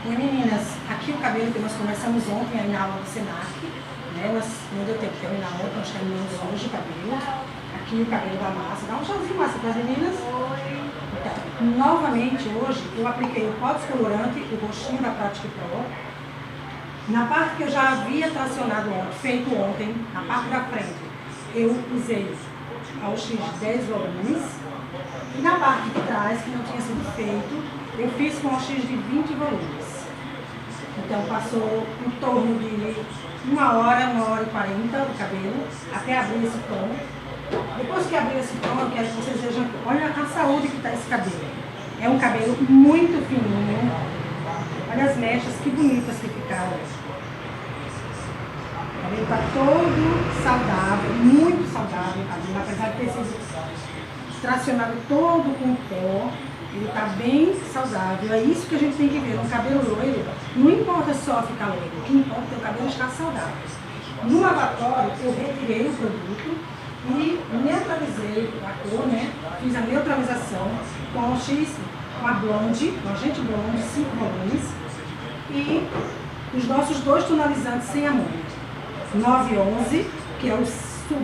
Oi meninas, aqui o cabelo que nós começamos ontem aí na aula do Senac, né? Não deu tempo de terminar ontem, nós terminamos hoje o cabelo. Aqui o cabelo da Márcia, dá um tchauzinho, Márcia, para as meninas. Então, novamente hoje eu apliquei o pó descolorante, o rostinho da Prática Pro. Na parte que eu já havia tracionado ontem, feito ontem, na parte da frente, eu usei a OX 10 volumes. E na parte de trás, que não tinha sido feito, eu fiz com a OX de 20 volumes. Então passou em torno de 1 hora, 1 hora e 40 o cabelo, até abrir esse tom. Depois que abrir esse tom, eu quero que vocês vejam, olha a saúde que está esse cabelo. É um cabelo muito fininho. Olha as mechas, que bonitas que ficaram. O cabelo está todo saudável, muito saudável o cabelo, apesar de ter sido tracionado todo com pó. Ele está bem saudável, é isso que a gente tem que ver. Um cabelo loiro, não importa só ficar loiro, o que importa é o cabelo estar saudável. No lavatório, eu retirei o produto e neutralizei a cor, né? Fiz a neutralização com o X, com a Blonde, com a Agente Blonde, 5 volumes, e os nossos 2 tonalizantes sem amônia. 911, que é o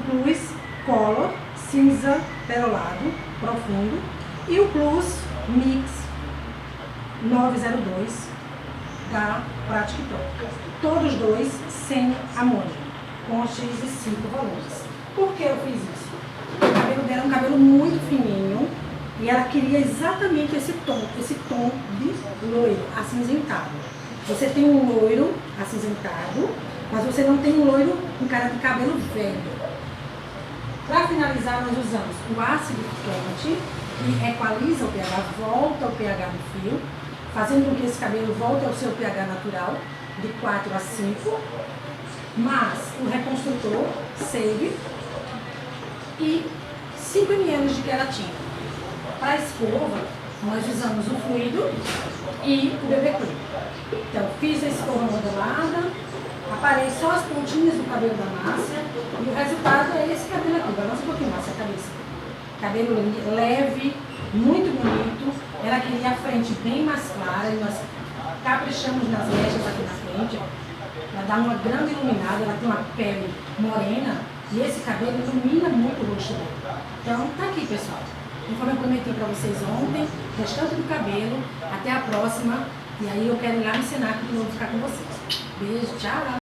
Plus Color, cinza perolado, profundo, e o Plus Mix 902 da Prática Pro. Todos dois sem amônia, com X de 5 volumes. Por que eu fiz isso? O cabelo dela é um cabelo muito fininho e ela queria exatamente esse tom de loiro, acinzentado. Você tem um loiro acinzentado, mas você não tem um loiro com cara de cabelo velho. Para finalizar, nós usamos o ácido quente, que equaliza o pH, volta o pH do fio, fazendo com que esse cabelo volte ao seu pH natural, de 4 a 5, mas o reconstrutor Save e 5 ml de queratina. Para a escova, nós usamos o fluido e o BB Cream. Então, fiz a escova modulada, aparei só as pontinhas do cabelo da Márcia e o resultado é esse cabelo aqui. Balança um pouquinho, Márcia, a cabeça. Cabelo leve, muito bonito. Ela queria a frente bem mais clara e nós caprichamos nas mechas aqui na frente. Ela dá uma grande iluminada, ela tem uma pele morena e esse cabelo ilumina muito o rosto dela. Então, tá aqui, pessoal. Conforme eu prometi para vocês ontem, restante do cabelo. Até a próxima. E aí eu quero ir lá no Senac de novo ficar com vocês. Beijo, tchau!